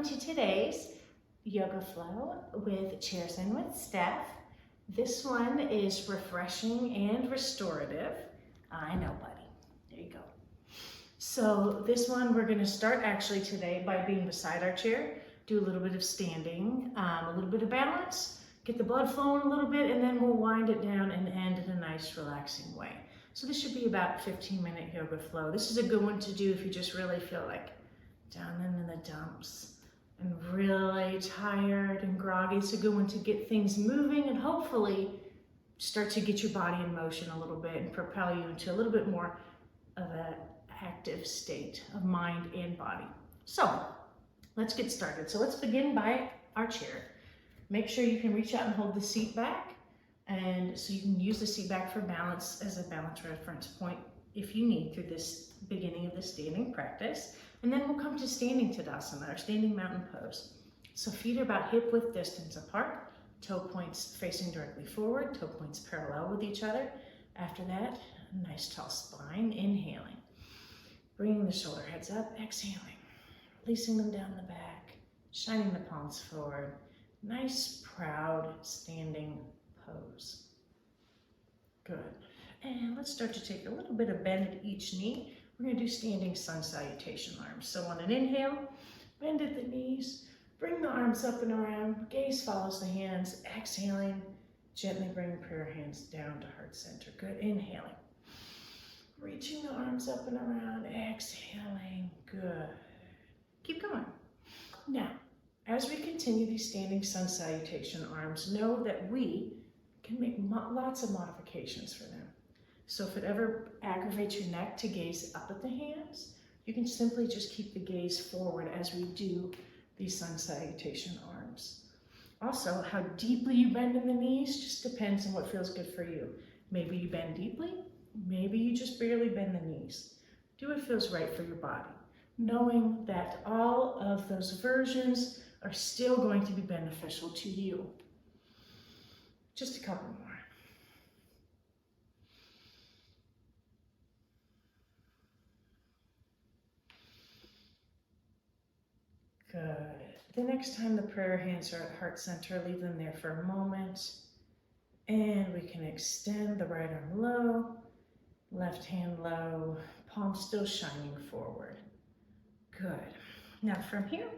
to today's yoga flow with ChairZen with Steph. This one is refreshing and restorative. I know, buddy. There you go. So this one we're going to start actually today by being beside our chair, do a little bit of standing, a little bit of balance, get the blood flowing a little bit, and then we'll wind it down and end in a nice relaxing way. So this should be about a 15-minute yoga flow. This is a good one to do if you just really feel like down in the dumps and really tired and groggy. It's a good one to get things moving and hopefully start to get your body in motion a little bit and propel you into a little bit more of an active state of mind and body. So let's get started. So let's begin by our chair. Make sure you can reach out and hold the seat back, and so you can use the seat back for balance as a balance reference point if you need through this beginning of the standing practice. And then we'll come to standing Tadasana, or standing mountain pose. So feet are about hip width distance apart, toe points facing directly forward, toe points parallel with each other. After that, a nice tall spine, inhaling. Bringing the shoulder heads up, exhaling. Releasing them down the back, shining the palms forward. Nice, proud, standing pose. Good. And let's start to take a little bit of bend at each knee. We're going to do standing sun salutation arms. So on an inhale, bend at the knees, bring the arms up and around, gaze follows the hands, exhaling, gently bring the prayer hands down to heart center. Good, inhaling. Reaching the arms up and around, exhaling, good. Keep going. Now, as we continue these standing sun salutation arms, know that we can make lots of modifications for them. So if it ever aggravates your neck to gaze up at the hands, you can simply just keep the gaze forward as we do these sun salutation arms. Also, how deeply you bend in the knees just depends on what feels good for you. Maybe you bend deeply, maybe you just barely bend the knees. Do what feels right for your body, knowing that all of those versions are still going to be beneficial to you. Just a couple more. Good. The next time the prayer hands are at heart center, leave them there for a moment. And we can extend the right arm low, left hand low, palm still shining forward. Good. Now from here,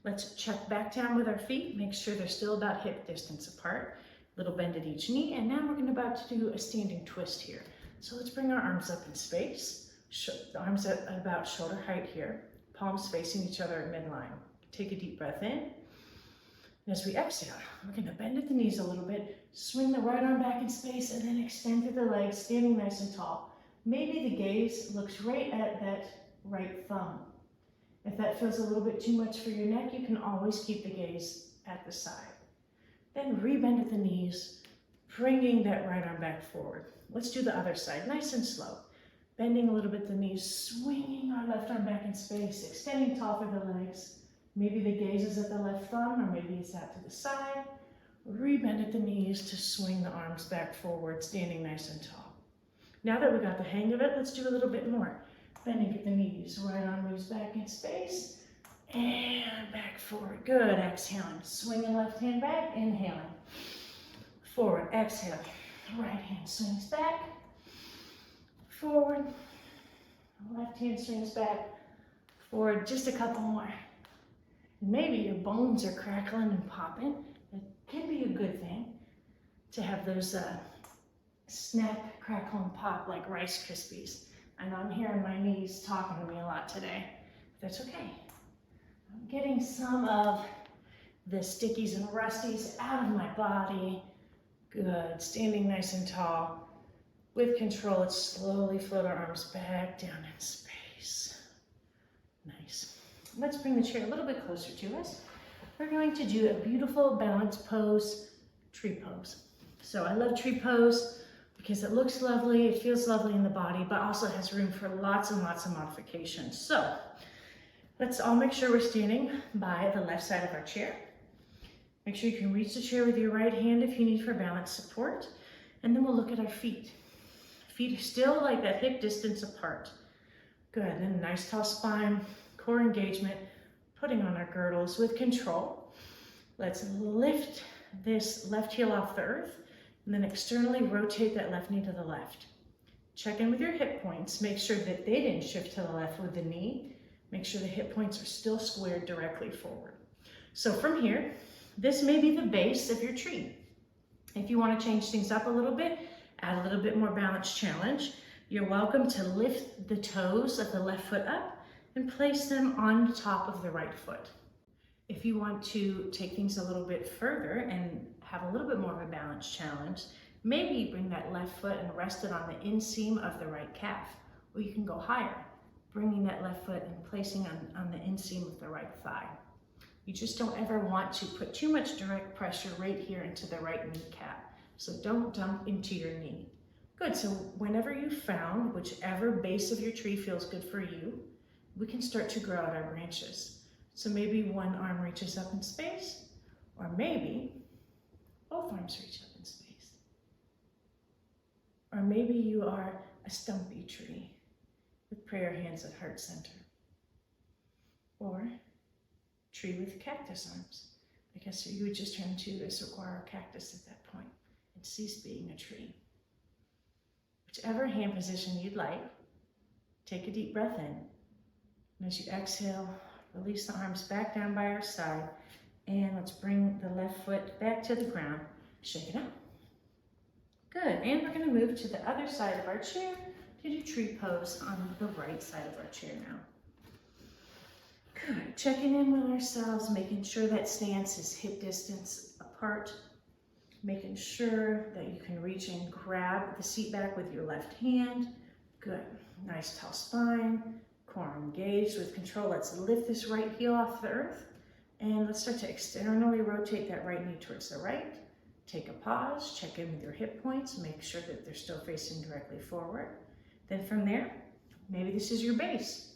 let's check back down with our feet. Make sure they're still about hip distance apart. Little bend at each knee. And now we're about to do a standing twist here. So let's bring our arms up in space. The arms at about shoulder height here. Palms facing each other at midline. Take a deep breath in. And as we exhale, we're going to bend at the knees a little bit, swing the right arm back in space, and then extend through the legs, standing nice and tall. Maybe the gaze looks right at that right thumb. If that feels a little bit too much for your neck, you can always keep the gaze at the side. Then rebend at the knees, bringing that right arm back forward. Let's do the other side, nice and slow. Bending a little bit the knees, swinging our left arm back in space, extending tall through the legs. Maybe the gaze is at the left thumb, or maybe it's out to the side. Rebend at the knees to swing the arms back forward, standing nice and tall. Now that we got the hang of it, let's do a little bit more. Bending at the knees, right arm moves back in space, and back forward. Good, exhaling. Swinging left hand back, inhaling. Forward, exhale. Right hand swings back. Forward, left hand swings back, forward, just a couple more. Maybe your bones are crackling and popping. It can be a good thing to have those snap, crackle, and pop like Rice Krispies. I know I'm hearing my knees talking to me a lot today, but that's okay. I'm getting some of the stickies and rusties out of my body. Good, standing nice and tall. With control, let's slowly float our arms back down in space. Nice. Let's bring the chair a little bit closer to us. We're going to do a beautiful balance pose, tree pose. So I love tree pose because it looks lovely, it feels lovely in the body, but also has room for lots and lots of modifications. So let's all make sure we're standing by the left side of our chair. Make sure you can reach the chair with your right hand if you need for balance support. And then we'll look at our feet. Feet are still like that hip distance apart. Good, and a nice tall spine, core engagement, putting on our girdles with control. Let's lift this left heel off the earth and then externally rotate that left knee to the left. Check in with your hip points. Make sure that they didn't shift to the left with the knee. Make sure the hip points are still squared directly forward. So from here, this may be the base of your tree. If you want to change things up a little bit, add a little bit more balance challenge, you're welcome to lift the toes of the left foot up and place them on top of the right foot. If you want to take things a little bit further and have a little bit more of a balance challenge, maybe bring that left foot and rest it on the inseam of the right calf. Or you can go higher, bringing that left foot and placing on the inseam of the right thigh. You just don't ever want to put too much direct pressure right here into the right kneecap. So don't dump into your knee. Good, so whenever you've found whichever base of your tree feels good for you, we can start to grow out our branches. So maybe one arm reaches up in space, or maybe both arms reach up in space. Or maybe you are a stumpy tree with prayer hands at heart center. Or tree with cactus arms. I guess you would just turn to a saguaro cactus at that point and cease being a tree. Whichever hand position you'd like, take a deep breath in. And as you exhale, release the arms back down by our side. And let's bring the left foot back to the ground. Shake it out. Good. And we're going to move to the other side of our chair to do tree pose on the right side of our chair now. Good. Checking in with ourselves, making sure that stance is hip distance apart. Making sure that you can reach and grab the seat back with your left hand. Good. Nice tall spine. Core engaged with control. Let's lift this right heel off the earth. And let's start to externally rotate that right knee towards the right. Take a pause. Check in with your hip points. Make sure that they're still facing directly forward. Then from there, maybe this is your base.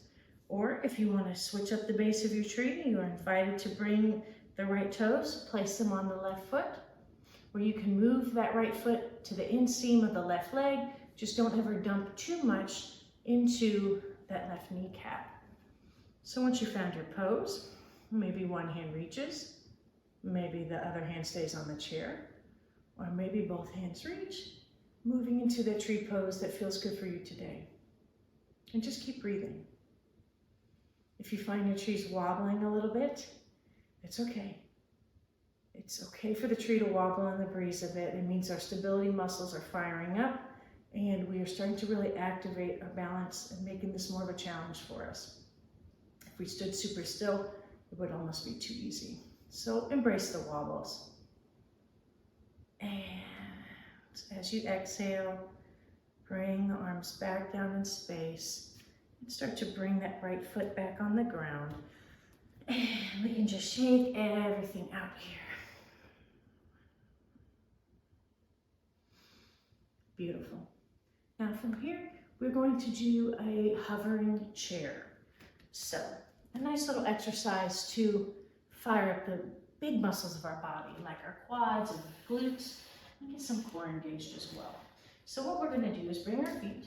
Or if you want to switch up the base of your tree, you are invited to bring the right toes, place them on the left foot, or you can move that right foot to the inseam of the left leg. Just don't ever dump too much into that left kneecap. So once you found your pose, maybe one hand reaches, maybe the other hand stays on the chair, or maybe both hands reach, moving into the tree pose that feels good for you today. And just keep breathing. If you find your tree's wobbling a little bit, it's okay. It's okay for the tree to wobble in the breeze a bit. It means our stability muscles are firing up and we are starting to really activate our balance and making this more of a challenge for us. If we stood super still, it would almost be too easy. So embrace the wobbles. And as you exhale, bring the arms back down in space. And start to bring that right foot back on the ground. And we can just shake everything out here. Beautiful. Now from here, we're going to do a hovering chair. So a nice little exercise to fire up the big muscles of our body, like our quads and glutes, and get some core engaged as well. So what we're going to do is bring our feet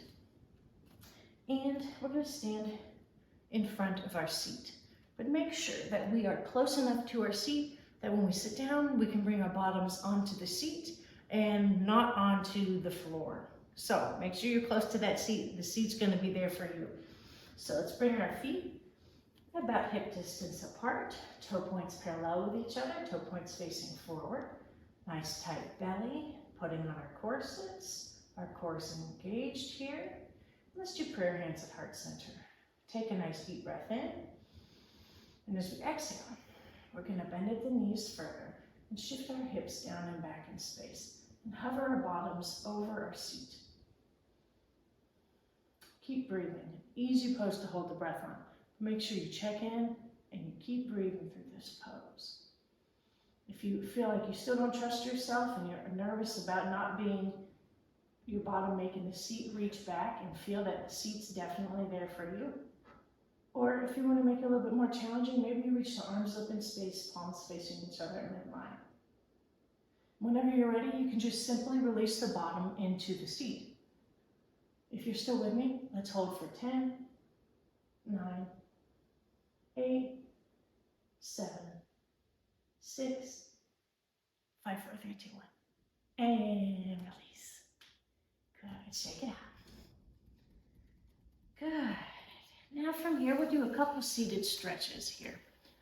and we're going to stand in front of our seat. But make sure that we are close enough to our seat that when we sit down, we can bring our bottoms onto the seat and not onto the floor. So make sure you're close to that seat. The seat's going to be there for you. So let's bring our feet about hip distance apart, toe points parallel with each other, toe points facing forward. Nice tight belly, putting on our corsets. Our core is engaged here. Let's do prayer hands at heart center. Take a nice deep breath in. And as we exhale, we're going to bend at the knees further and shift our hips down and back in space and hover our bottoms over our seat. Keep breathing. Easy pose to hold the breath on. Make sure you check in and you keep breathing through this pose. If you feel like you still don't trust yourself and you're nervous about not being your bottom making the seat reach back and feel that the seat's definitely there for you. Or if you want to make it a little bit more challenging, maybe you reach the arms up in space, palms facing each other in midline. Whenever you're ready, you can just simply release the bottom into the seat. If you're still with me, let's hold for 10, 9, 8, 7, 6, 5, 4, 3, 2, 1. And release. Good, shake it out. Good. Now from here, we'll do a couple seated stretches here.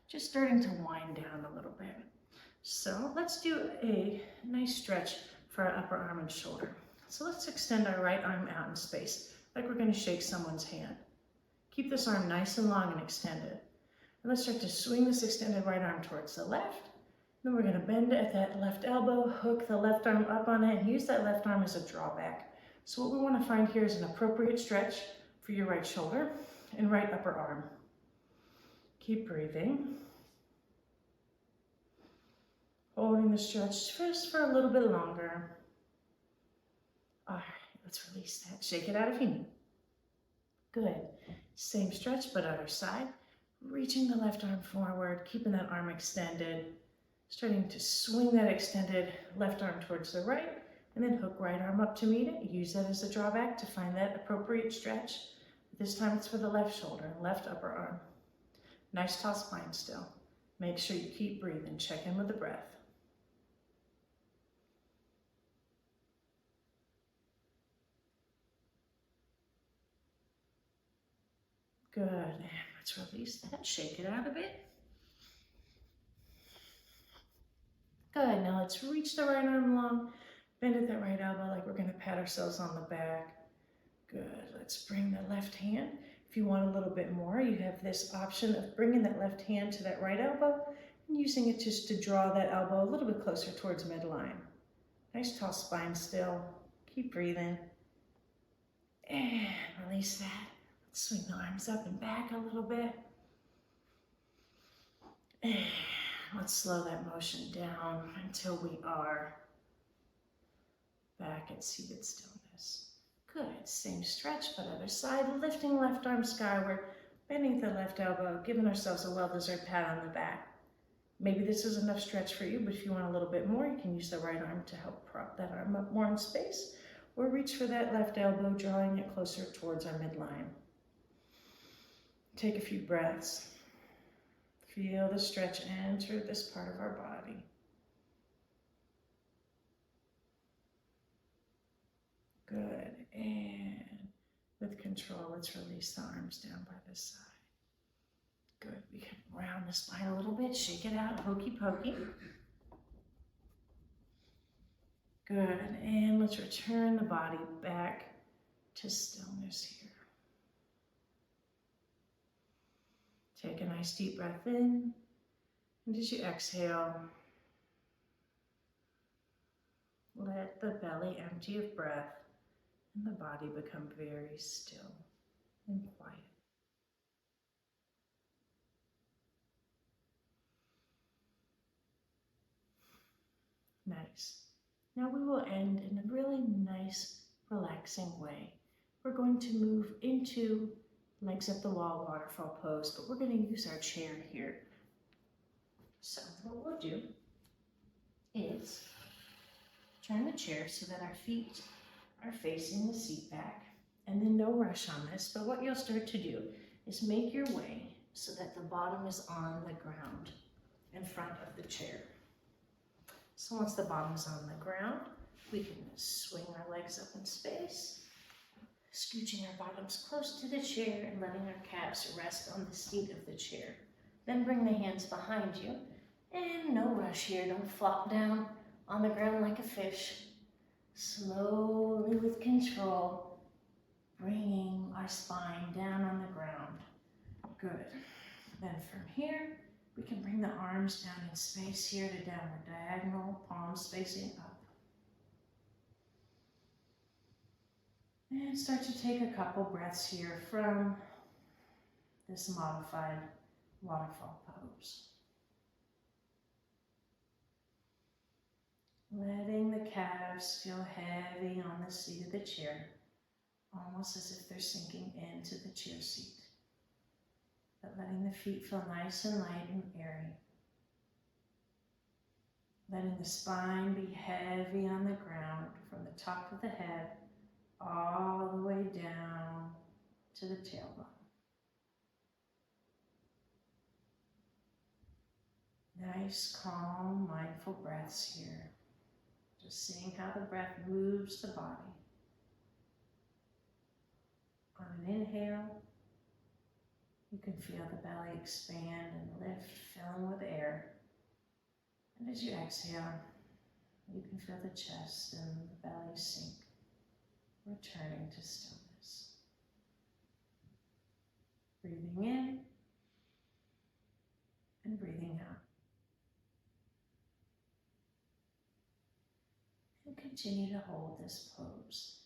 Just starting to wind down a little bit. So let's do a nice stretch for our upper arm and shoulder. So let's extend our right arm out in space, like we're going to shake someone's hand. Keep this arm nice and long and extended. And let's start to swing this extended right arm towards the left. Then we're going to bend at that left elbow, hook the left arm up on it, and use that left arm as a drawback. So what we want to find here is an appropriate stretch for your right shoulder and right upper arm. Keep breathing. Holding the stretch just for a little bit longer. All right, let's release that. Shake it out if you need. Good. Same stretch, but other side. Reaching the left arm forward, keeping that arm extended. Starting to swing that extended left arm towards the right, and then hook right arm up to meet it. Use that as a drawback to find that appropriate stretch. This time it's for the left shoulder, left upper arm. Nice tall spine still. Make sure you keep breathing. Check in with the breath. Good, and let's release that, shake it out a bit. Good, now let's reach the right arm long, bend at that right elbow like we're gonna pat ourselves on the back. Good, let's bring the left hand. If you want a little bit more, you have this option of bringing that left hand to that right elbow and using it just to draw that elbow a little bit closer towards midline. Nice tall spine still, keep breathing. And release that. Swing the arms up and back a little bit. And let's slow that motion down until we are back at seated stillness. Good, same stretch, but other side. Lifting left arm skyward, bending the left elbow, giving ourselves a well-deserved pat on the back. Maybe this is enough stretch for you, but if you want a little bit more, you can use the right arm to help prop that arm up more in space, or reach for that left elbow, drawing it closer towards our midline. Take a few breaths. Feel the stretch enter this part of our body. Good, and with control, let's release the arms down by the side. Good, we can round the spine a little bit, shake it out, hokey pokey. Good, and let's return the body back to stillness here. Take a nice deep breath in, and as you exhale, let the belly empty of breath and the body become very still and quiet. Nice. Now we will end in a really nice, relaxing way. We're going to move into legs up the wall waterfall pose, but we're going to use our chair here. So what we'll do is turn the chair so that our feet are facing the seat back, and then no rush on this, but what you'll start to do is make your way so that the bottom is on the ground in front of the chair. So once the bottom is on the ground, we can swing our legs up in space, scooching our bottoms close to the chair and letting our calves rest on the seat of the chair. Then bring the hands behind you, and no rush here, don't flop down on the ground like a fish. Slowly with control, bringing our spine down on the ground. Good. Then from here, we can bring the arms down in space here to downward diagonal, palms facing up. And start to take a couple breaths here from this modified waterfall pose. Letting the calves feel heavy on the seat of the chair, almost as if they're sinking into the chair seat. But letting the feet feel nice and light and airy. Letting the spine be heavy on the ground from the top of the head all the way down to the tailbone. Nice, calm, mindful breaths here. Just seeing how the breath moves the body. On an inhale, you can feel the belly expand and lift, filling with air. And as you exhale, you can feel the chest and the belly sink, returning to stillness. Breathing in and breathing out. And continue to hold this pose,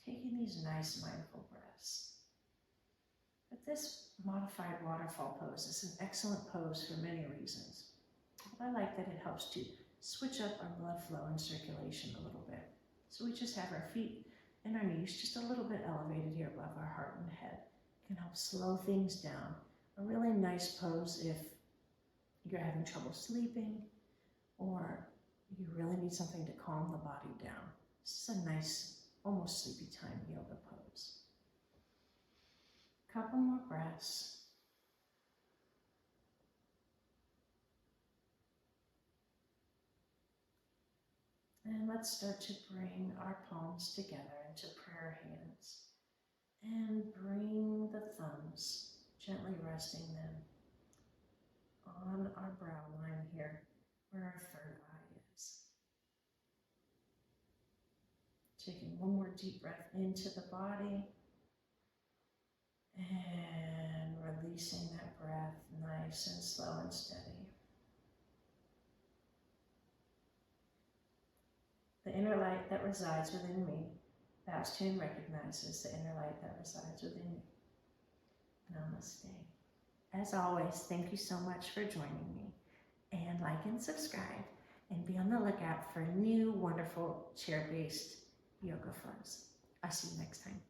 taking these nice mindful breaths. But this modified waterfall pose is an excellent pose for many reasons. I like that it helps to switch up our blood flow and circulation a little bit. So we just have our feet and our knees just a little bit elevated here above our heart and head. It can help slow things down. A really nice pose if you're having trouble sleeping or you really need something to calm the body down. This is a nice, almost sleepy time yoga pose. Couple more breaths. And let's start to bring our palms together into prayer hands. And bring the thumbs, gently resting them on our brow line here, where our third eye is. Taking one more deep breath into the body. And releasing that breath nice and slow and steady. The inner light that resides within me bows to and recognizes the inner light that resides within me. Namaste. As always, thank you so much for joining me. And like and subscribe, and be on the lookout for new wonderful chair-based yoga flows. I'll see you next time.